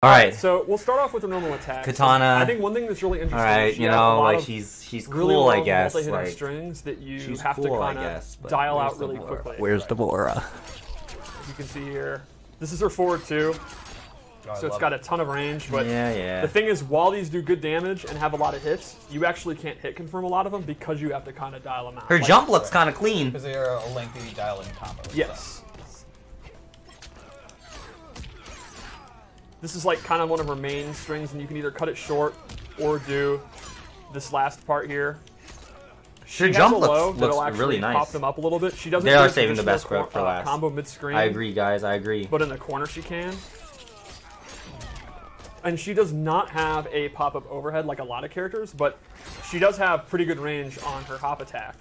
All right. So we'll start off with the normal attack. Katana. I think one thing that's really interesting. All right, is you know, like she's really cool, long I guess. multi-hitting Like strings that you she's have cool, to kind I of guess, but dial where's out really quickly. Where's Deborah? As you can see here, this is her forward two. So it's got a ton of range, but the thing is, while these do good damage and have a lot of hits, you actually can't hit confirm a lot of them because you have to kind of dial them out. Her jump looks kind of clean. Because they are a lengthy dial-in combo. Yes. This is like kind of one of her main strings, and you can either cut it short or do this last part here. Her jump looks Actually really nice. pop them up a little bit. She doesn't. They are saving the best for last. Combo mid-screen. I agree, guys. I agree. But in the corner, she can. And she does not have a pop-up overhead like a lot of characters, but she does have pretty good range on her hop attack.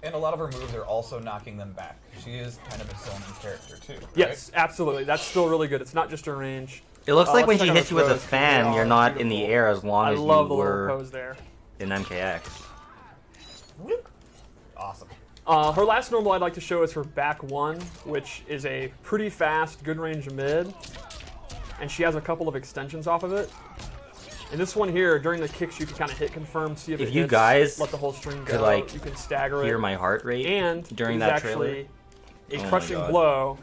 And a lot of her moves are also knocking them back. She is kind of a zoning character, too. Right? Yes, absolutely. That's still really good. It's not just her range. It looks like when she hits you with a fan, you're not in the air as long as you love the were little pose there. in MKX. Awesome. Her last normal I'd like to show is her back one, which is a pretty fast, good range mid. And she has a couple of extensions off of it. And this one here, during the kicks, you can kind of hit confirm, see if it you hits, guys let the whole string go. could, like, you can stagger hear it. my heart rate And during there's that trailer. actually a crushing blow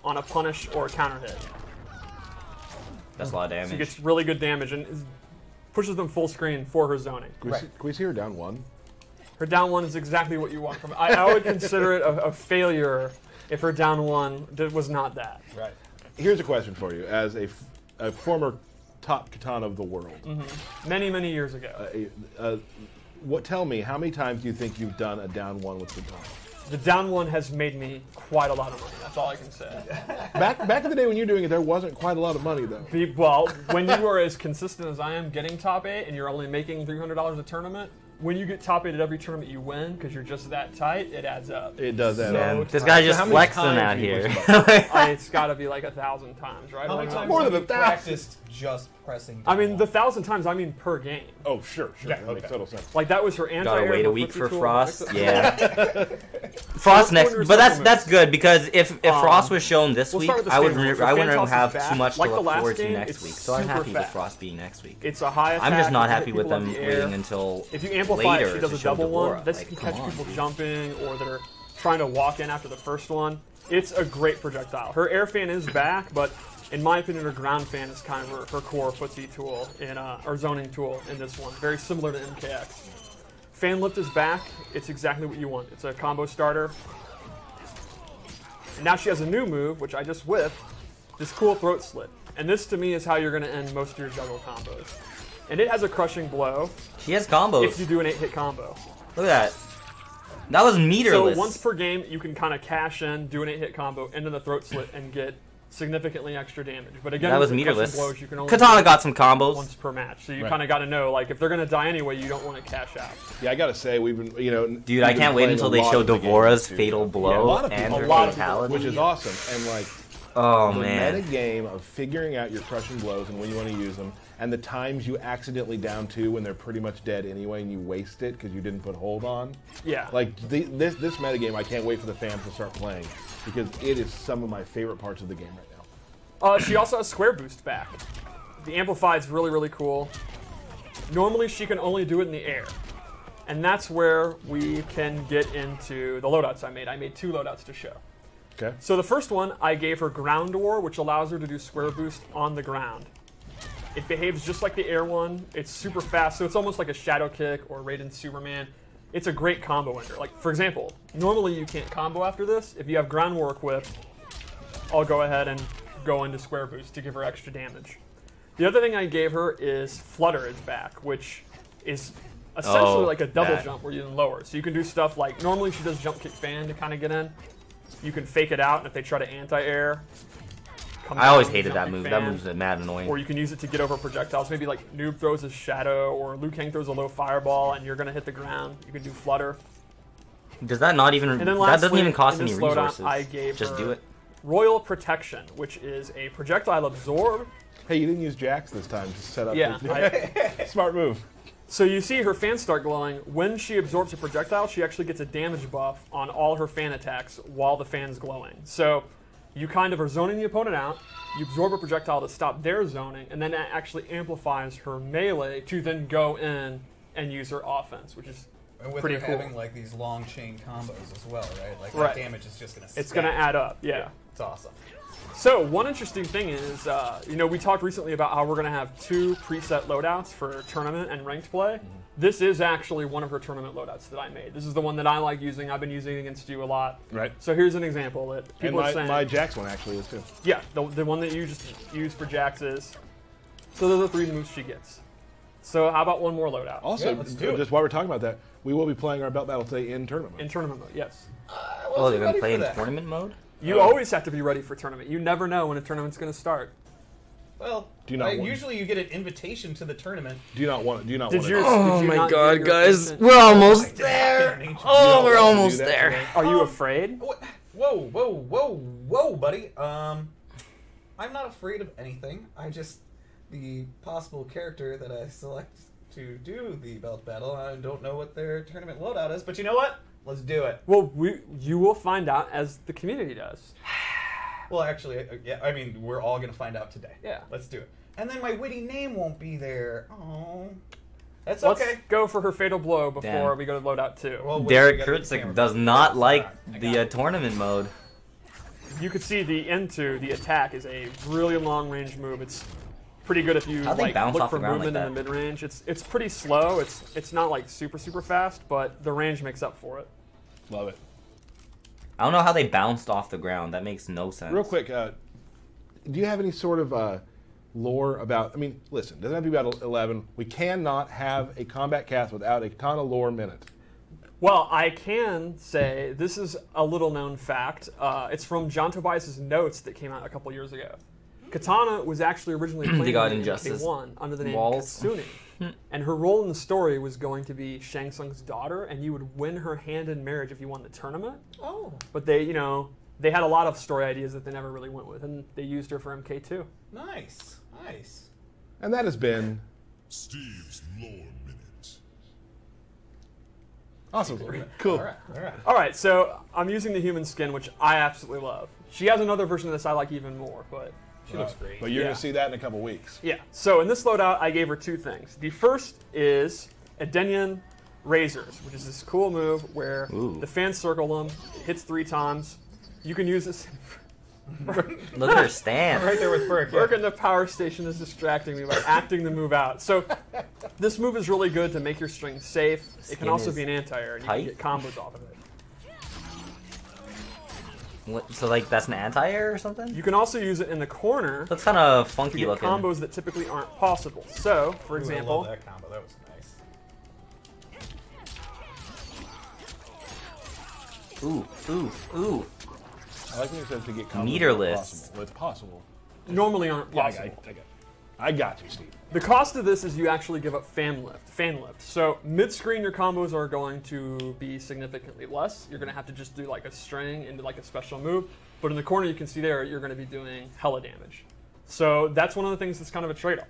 on a punish or a counter hit. That's a lot of damage. So she gets really good damage and pushes them full screen for her zoning. Can we see her down one? Her down one is exactly what you want from it. I would consider it a failure if her down one was not that. Right. Here's a question for you, as a former top katana of the world. Many, many years ago. Tell me, how many times do you think you've done a down one with katana? The down one has made me quite a lot of money. That's all I can say. Back in the day when you were doing it, there wasn't quite a lot of money, though. Well, when you were as consistent as I am getting top 8 and you're only making $300 a tournament, when you get top 8 at every tournament you win, because you're just that tight, it adds up. It does add up. This guy just flexing out here. It's got to be like 1,000 times, right? How many times More have than you 1,000. practiced just pressing down I mean, one? the 1,000 times, I mean per game. Oh, sure. Yeah, That makes total sense. Like, that was her anti-air. Gotta wait a week for tool. Frost. Yeah. Frost next, but that's good because if Frost was shown this week, I wouldn't have too much to look forward to next week. So I'm happy with Frost being next week. It's a high attack. I'm just not happy hit with people them in the air. waiting until If you amplify later it, she does to a show double Deborah. one. This Like, can come catch on, people dude. jumping or that are trying to walk in after the first one. It's a great projectile. Her air fan is back, but in my opinion, her ground fan is kind of her core footsie tool or zoning tool in this one. Very similar to MKX. Fan lift is back. It's exactly what you want. It's a combo starter. And now she has a new move, which I just whipped, this cool throat slit. And this, to me, is how you're going to end most of your juggle combos. And it has a crushing blow. She has combos. If you do an 8-hit combo. Look at that. That was meterless. So once per game, you can kind of cash in, do an 8-hit combo, into the throat slit, and get significantly extra damage. But again, that was with the meterless. blows, you can only Katana got some combos. once per match. So you kind of got to know, like, if they're going to die anyway, you don't want to cash out. Yeah, I gotta say, we've been, Dude, I can't wait until they show Deborah's fatal blow and her fatality. which is awesome. And like, oh the man, meta game of figuring out your crushing blows and when you want to use them, and the times you accidentally down two when they're pretty much dead anyway, and you waste it because you didn't put hold on. Yeah. Like this meta game, I can't wait for the fans to start playing because it is some of my favorite parts of the game right now. She also has square boost back. The amplify is really, really cool. Normally, she can only do it in the air. And that's where we can get into the loadouts I made. I made 2 loadouts to show. Okay. So the first one, I gave her ground war, which allows her to do square boost on the ground. It behaves just like the air one. It's super fast, so it's almost like a Shadow Kick or Raiden Superman. It's a great combo ender. Like, for example, normally you can't combo after this. If you have ground war equipped, I'll go ahead and go into square boost to give her extra damage. The other thing I gave her is Flutter is back, which is essentially like a double jump where you can lower. So you can do stuff like, normally she does jump kick fan to kind of get in. You can fake it out, and if they try to anti-air, I always hated that move. That move's mad annoying. Or you can use it to get over projectiles. Maybe like Noob throws his shadow, or Liu Kang throws a low fireball, and you're going to hit the ground. You can do Flutter. Does that not even? And then That doesn't lastly, even cost in any this loadout, resources. I gave Just her do it. Royal Protection, which is a projectile absorb. Hey, you didn't use Jax this time to set up. Yeah. Smart move. So you see her fans start glowing. When she absorbs a projectile, she actually gets a damage buff on all her fan attacks while the fan's glowing. So you kind of are zoning the opponent out, you absorb a projectile to stop their zoning, and then that actually amplifies her melee to then go in and use her offense, which is pretty cool. Having like these long chain combos as well, right? Like that damage is just going to. It's going to add up. Yeah, it's awesome. So one interesting thing is, you know, we talked recently about how we're going to have 2 preset loadouts for tournament and ranked play. This is actually one of her tournament loadouts that I made. This is the one that I like using. I've been using it against you a lot. Right. So here's an example that people are saying. My Jax one actually is too. Yeah, the one that you just used for Jax is. So those are the 3 moves she gets. So how about one more loadout? Also, just while we're talking about that, we will be playing our belt battle today in tournament mode. In tournament mode, yes. Oh, they're going to play in tournament mode? You always have to be ready for tournament. You never know when a tournament's going to start. Well, usually you get an invitation to the tournament. Do you not want? Oh my God, guys, we're almost there. Oh, we're almost there. Are you afraid? Whoa, buddy. I'm not afraid of anything. The possible character that I select to do the belt battle, I don't know what their tournament loadout is, but you know what? Let's do it. Well, you will find out as the community does. Well, actually, yeah, I mean, we're all going to find out today. Yeah. Let's do it. And then my witty name won't be there. Oh. That's okay. Let's go for her fatal blow before we go to loadout 2. Well, Derek Kurtzik does not like the tournament mode. You could see the into the attack is a really long range move. It's pretty good if you look for movement in the mid range. It's pretty slow. It's not like super fast, but the range makes up for it. Love it. I don't know how they bounced off the ground. That makes no sense. Real quick, do you have any sort of lore about? I mean, listen, doesn't have to be about 11. We cannot have a combat cast without a Kitana lore minute. Well, I can say this is a little known fact. It's from John Tobias's notes that came out a couple years ago. Kitana was actually originally playing in MK1 under the name Katsune. And her role in the story was going to be Shang Tsung's daughter, and you would win her hand in marriage if you won the tournament. Oh. But they had a lot of story ideas that they never really went with, and they used her for MK2. Nice. And that has been Steve's Lore Minute. Awesome. Cool. All right, so I'm using the human skin, which I absolutely love. She has another version of this I like even more, but she looks great. But you're going to see that in a couple weeks. Yeah. So in this loadout, I gave her 2 things. The first is Edenian Razors, which is this cool move where the fans circle them, it hits 3 times. You can use this. Look at her stand. Right there with Burke. Burke in the power station is distracting me by acting the move out. So this move is really good to make your string safe. It can also be an anti-air, and you can get combos off of it. What, so like that's an anti-air or something? You can also use it in the corner. That's kind of funky looking. Combos that typically aren't possible. So, for example, I love that combo. That was nice. Ooh. I like when you said to get combos. Meterless. It's possible. Normally aren't possible. I got you, Steve. The cost of this is you actually give up fan lift. So mid-screen, your combos are going to be significantly less. You're going to have to just do like a string into like a special move. But in the corner, you can see there, you're going to be doing hella damage. So that's one of the things that's kind of a trade-off.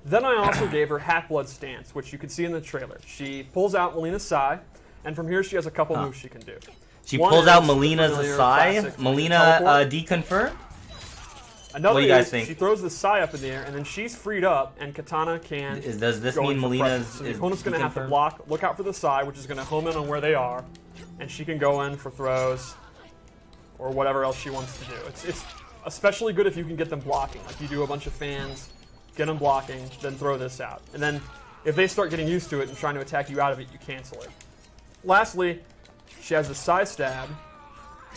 Then I also gave her Half-Blood Stance, which you can see in the trailer. She pulls out MILEENA's Sai, and from here she has a couple moves she can do. She pulls out MILEENA's Sai. MILEENA deconfirmed. Another what do you guys think? She throws the Sai up in the air, and then she's freed up, and Katana can. Does this mean MILEENA's? So the opponent's going to have to block. Look out for the Sai, which is going to home in on where they are, and she can go in for throws, or whatever else she wants to do. It's especially good if you can get them blocking. Like you do a bunch of fans, get them blocking, then throw this out, and then if they start getting used to it and trying to attack you out of it, you cancel it. Lastly, she has the Sai Stab,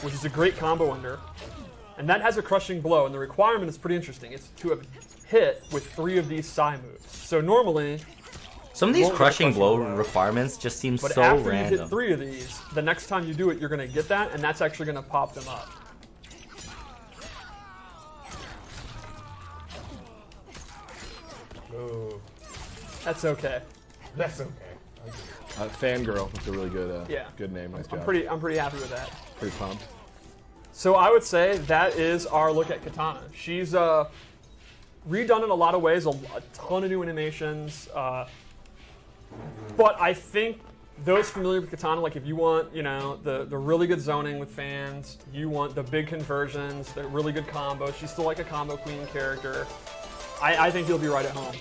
which is a great combo under. And that has a crushing blow, and the requirement is pretty interesting. It's to have hit with 3 of these Sai moves. So normally, some of these crushing blow requirements just seem so random. But after you hit 3 of these, the next time you do it, you're going to get that, and that's actually going to pop them up. Ooh. That's okay. That's okay. Fangirl. That's a really good, good name. Nice job. I'm pretty happy with that. Pretty pumped. So I would say that is our look at Kitana. She's redone in a lot of ways, a ton of new animations. But I think those familiar with Kitana, like if you want, you know, the really good zoning with fans, you want the big conversions, the really good combos, she's still like a combo queen character, I think you'll be right at home.